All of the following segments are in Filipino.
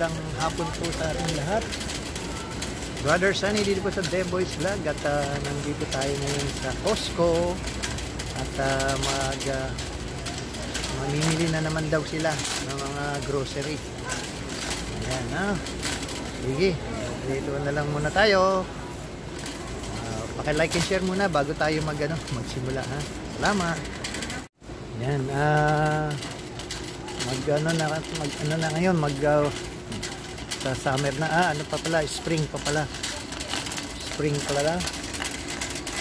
magandang hapon po sa ating lahat. Brother Sunny dito po sa Demboys Vlog at nandito tayo ngayon sa Costco at mamimili na naman daw sila ng mga grocery. Ayan ha. Sige, dito na lang muna tayo. Paki-like and share muna bago tayo magsimula ha. Salamat. Ayan, sa summer na, ano pa pala, spring pa pala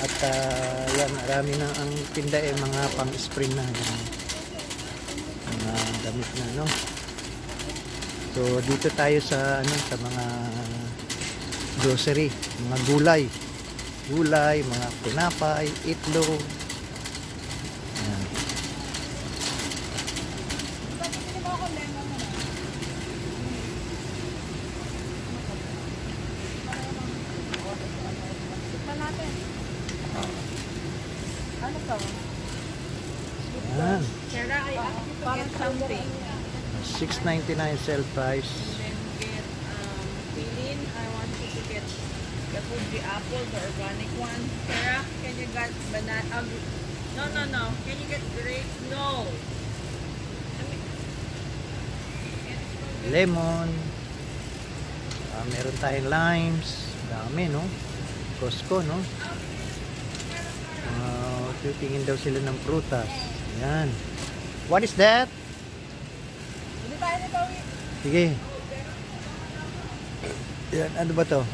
at yan, marami na ang tinda mga pang spring na yan, mga damit na so dito tayo sa sa mga grocery, mga gulay, mga tinapay, itlog. Yan. Ano to? Yan. Sarah, I asked you to get something. $6.99 sale price. Then get Pilin. I want you to get the Fuji apple, the organic one. Sarah, can you get banana? No. Can you get grapes? No. Lemon. Meron tayong limes. Dami, no? Costco, no? Titingin daw sila ng prutas. Ayan. What is that? Sige. Yan, ano ba to?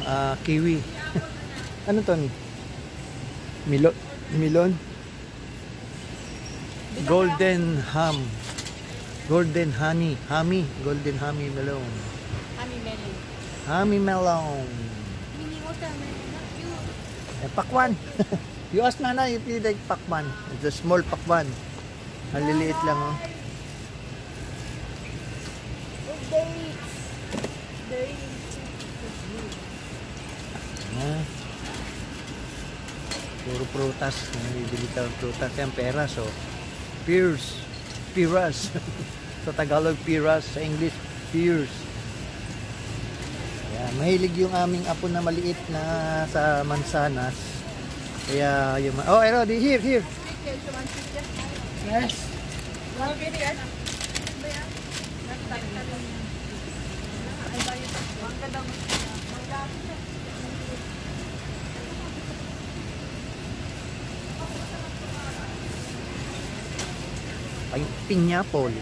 Kiwi. Ano to? Milon? Golden ham. Golden honey. Golden honey melon. Honey melon. Pakwan. You ask Nana if you like pakwan. It's a small pakwan. Ang liliit lang, oh. Puro prutas. Bibili ka ng prutas. Yan, peras, oh. Piras. Sa Tagalog, piras. Sa English, pears. Yan. Mahilig yung aming apo na maliit na sa mansanas. Kaya yung Erodi, here. Yes. Ay, pineapple.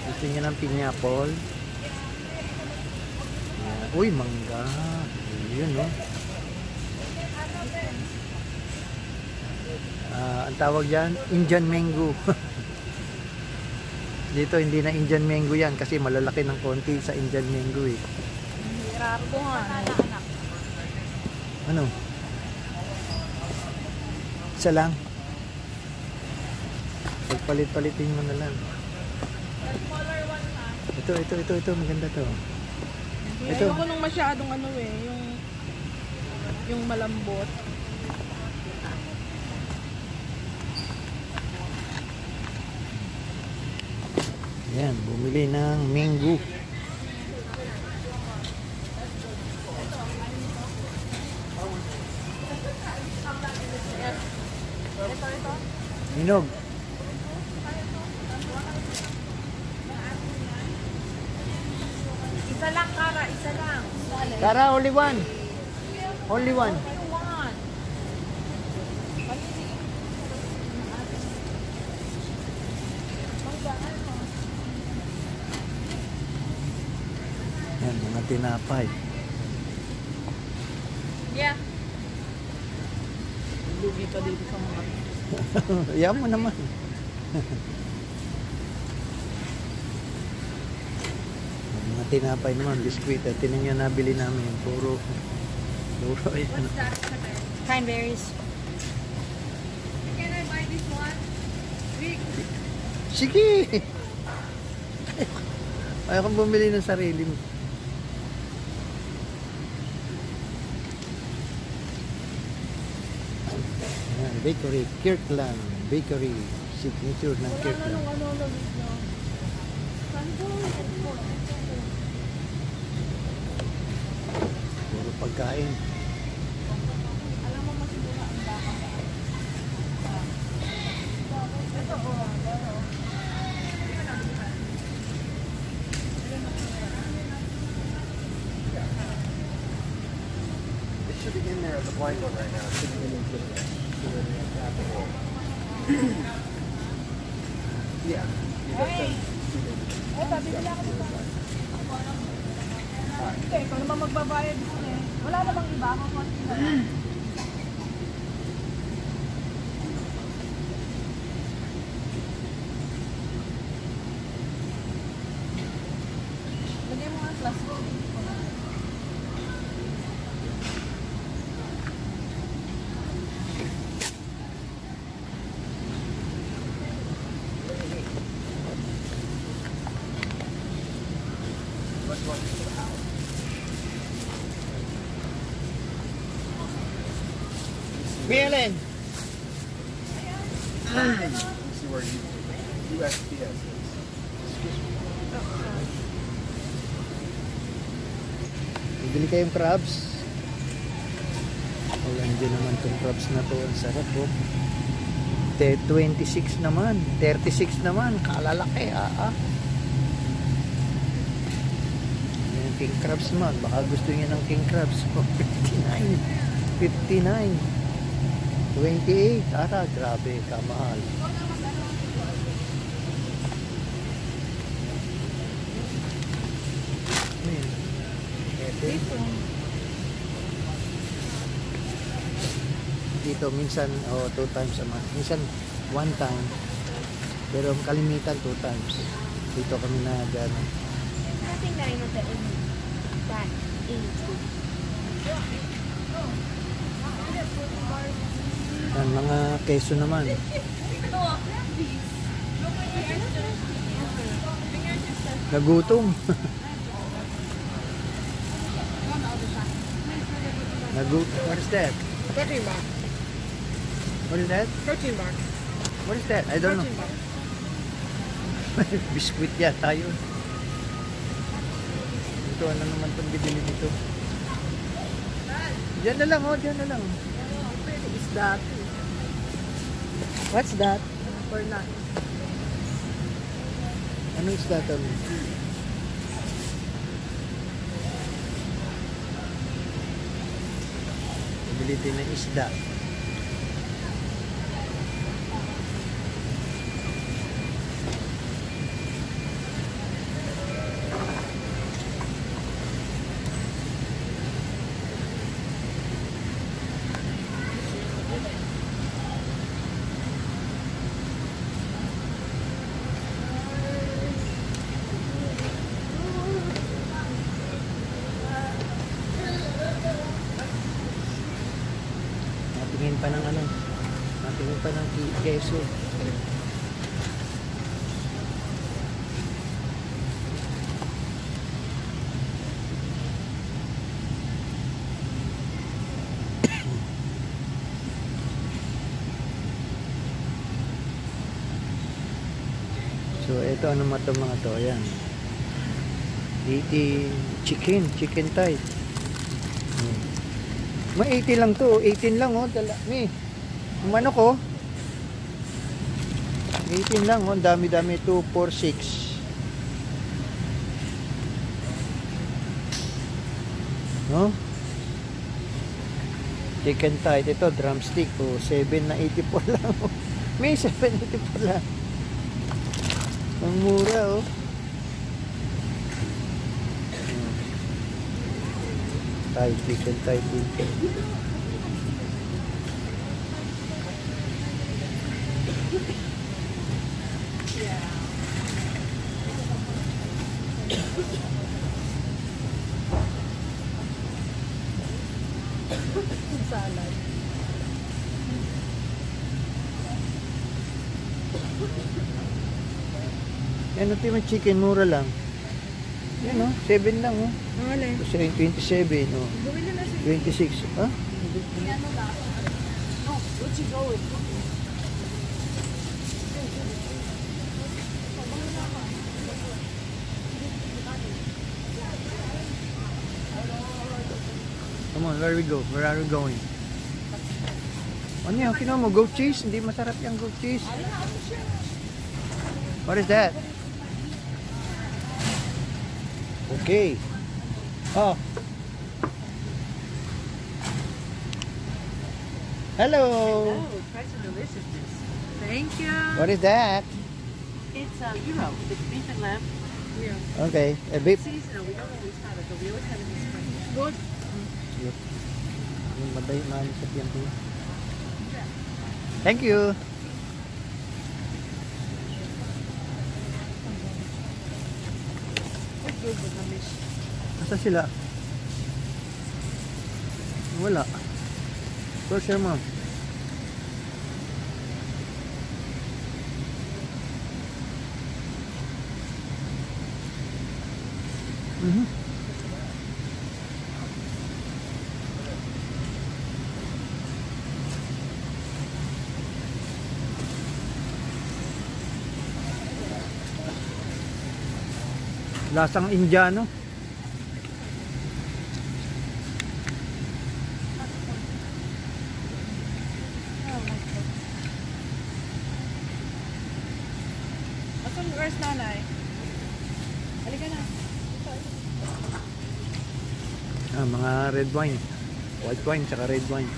Gusto niya ng pineapple. Uy, mangga. Yun, no? Ang tawag dyan, Indian mango. Dito hindi na Indian mango yan kasi malalaki ng konti sa Indian mango eh. Raro nga. Ano? Isa lang. Pagpalit-palitin mo na lang. Ito, maganda to. Ito. Ayoko nung masyadong yung malambot. Yan, bumili ng mango. Minog. Isa lang, Kara. Isa lang. Kara, only one. Yan, mga tinapay. Yeah. Lugi pa dito sa mga. Yan mo naman. Mga tinapay naman, biskwit. Tinan nyo nabili namin. Puro What's that? Cranberries. Can I buy this one? Sige! Ayaw kang bumili ng sarili mo. Bakery, Kirkland Bakery, signature ng Kirkland. pagkain. Alam mo masiguro ang baka sa ito po. It should be in there as a blanket right now. It should be in there. Yeah. Hey! Ay, babili ako dito. Okay, ikaw naman magbabayad dito eh. Wala namang iba ako konti na lang. Lagay mo nga ang class ko. Bielin! See where USPS is. Bibili kayong crabs. Ayan din naman itong crabs na to. Ang sarap po. 26 naman. 36 naman. Kalalaki. Ayan, king crabs man. Baka gusto niya ng king crabs. 59. 59. 28. Grabe. Kamahal. Ayan. Dito. Dito minsan 2 times a month, minsan 1 time, pero kalimitan 2 times dito kami na gano'n. Nothing na yun that is. Yan, mga keso naman nagutom. What is that? Protein box. What is that? Protein box. What is that? I don't know. Biskuit yata yun. Ito, ano naman itong bibili dito? Diyan na lang, diyan na lang. Is that? What's that? For not. Ano is that? Bili din ng isda. Natingin pa ng ano, natingin pa ng keso. So ito ano mga to, ayan. 80 chicken thigh. May 80 lang to, 18 lang May. Ang manok ko. 18 lang dami-dami, 2, 4, 6. No? Chicken thigh ito, drumstick 7 na 84 lang. May 784 lang. Ang mura chicken thigh dito. Salad. Yan yung chicken, mura lang. Yan 7 lang Ang alin? Kasi 27 Bumili na siya. 26. Ha? Ano lang? No, what you go with? Come on, where we go? Where are we going? Ano yan? Kino mo? Goat cheese? Hindi masarap yung goat cheese. What is that? Okay. Oh. Hello. Oh, try some deliciousness. Thank you. What is that? It's gyro. It's beef and lamb. Gyro. Okay. A beef. Seasonal. We don't always have it, but we always have it in the spring. Good. Yung maday man sa tiyan. Thank you. We're good with the mish. Asa sila? Wala. Go share mo. Lasang Indiano. Where's nanay? Halika na. Mga red wine. White wine tsaka red wine.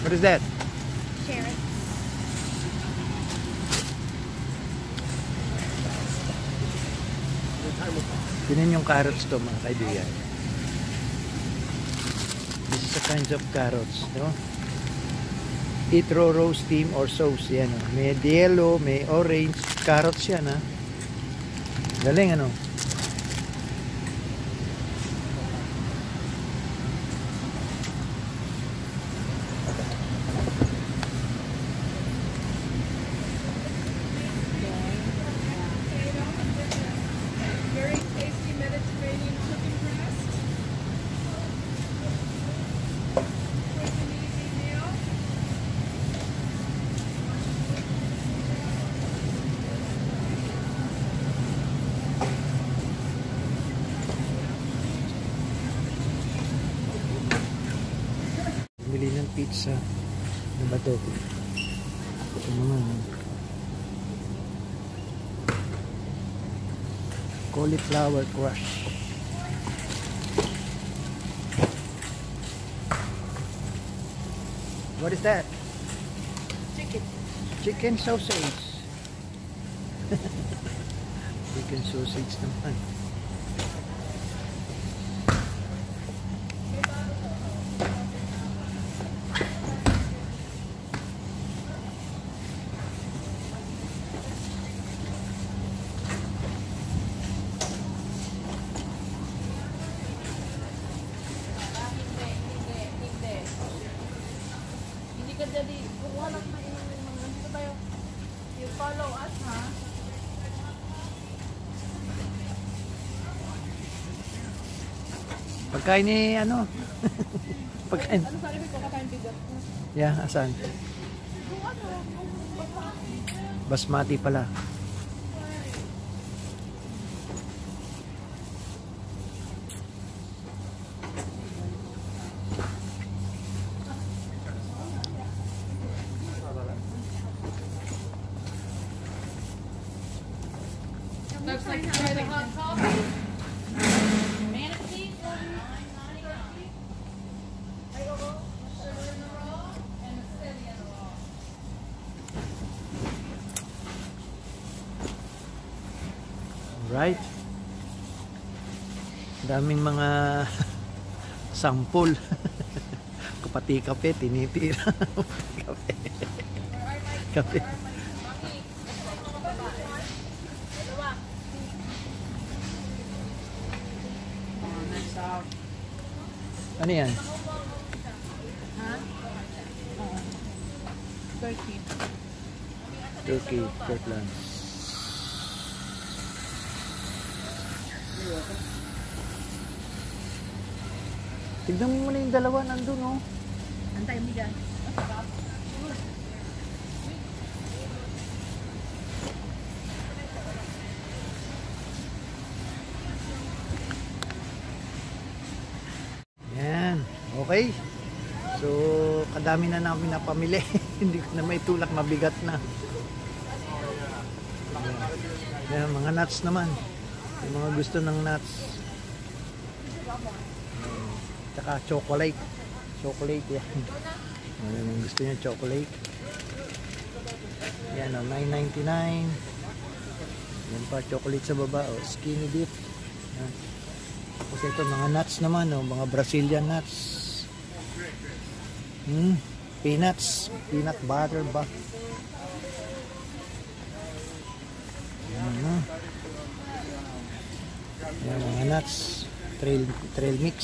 What is that? Share it. Yun yung carrots to mga kaibigan. This is a kinds of carrots, no? Eat raw, roast, steam, or sauce. Yan, oh. May yellow, may orange. Carrots yan, ha? Galing, ano? Very tasty Mediterranean chicken breast. Quick and easy meal. Bili ng pizza. Ano ba ito? Ito naman. Cauliflower crush. What is that? Chicken. Chicken sausage. Chicken sausage naman. Hindi ka jadi, kumuha lang na mga dito tayo. You follow us, ha? Pagkain ni ano? Pagkain. Ano sabi ko kakain pizza? Yeah, asan? Basmati pala. Looks like try the hot coffee. Manatee. Right? Daming mga sampul. Kapati kape, tinitira. Kape. Kape. Ano yan? Turkey. Turkey, Kirkland. Tignan mo muna yung dalawa nandun, oh. Antay mo dyan. Okay? So, kadami na namin napamili. Hindi ko na may tulak, mabigat na. Yan, mga nuts naman. Yung mga gusto ng nuts. Tsaka chocolate. Chocolate yan. Yung gusto niya chocolate. Yan o, $9.99. Yan pa, chocolate sa baba o, skinny dip. Yan. Kasi ito, mga nuts naman o, mga Brazilian nuts. Peanuts. Peanut butter ba? Yan, yan, mga nuts. Trail mix.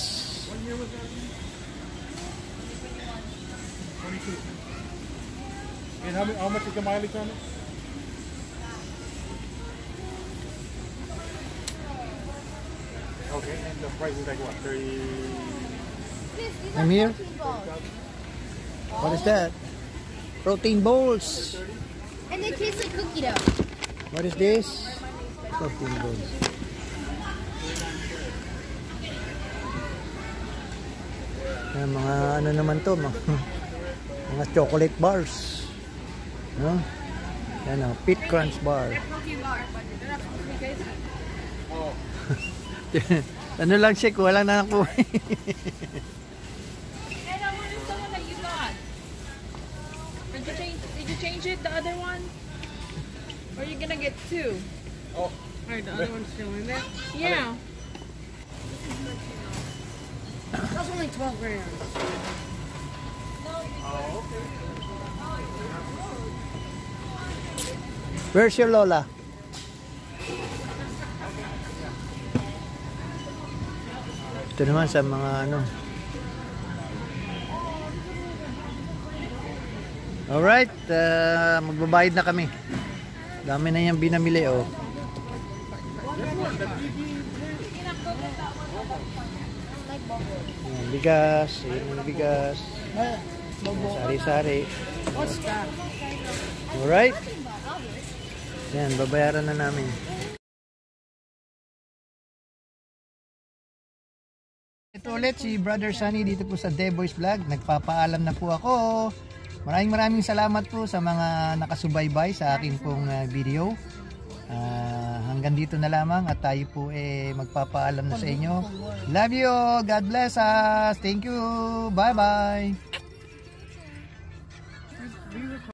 And how much is the mileage on it? Okay, and the price is like what, 30? I'm here. What is that? Protein bowls. And they taste like cookie dough. What is this? Protein bowls. Yan, mga ano naman to, mga chocolate bars. No? Yan o, Pit Crunch bar. Ano lang siya, wala na ako. Hey, that one is the one that you got. Did you change it, the other one? Or are you gonna get two? Oh. Or the other one's still in there? Yeah. That's only 12 grams. Where's your Lola? Ito naman sa mga ano. Alright, magbabayad na kami. Dami na yung binamili oh. Ayan, bigas, ayan yung bigas. Sari-sari. Alright. Yan, babayaran na namin. Ito ulit si Brother Sunny dito po sa Deboy's Vlog. Nagpapaalam na po ako. Maraming salamat po sa mga nakasubaybay sa akin pong video. Hanggang dito na lamang at tayo po magpapaalam na sa inyo. Love you. God bless us. Thank you. Bye bye.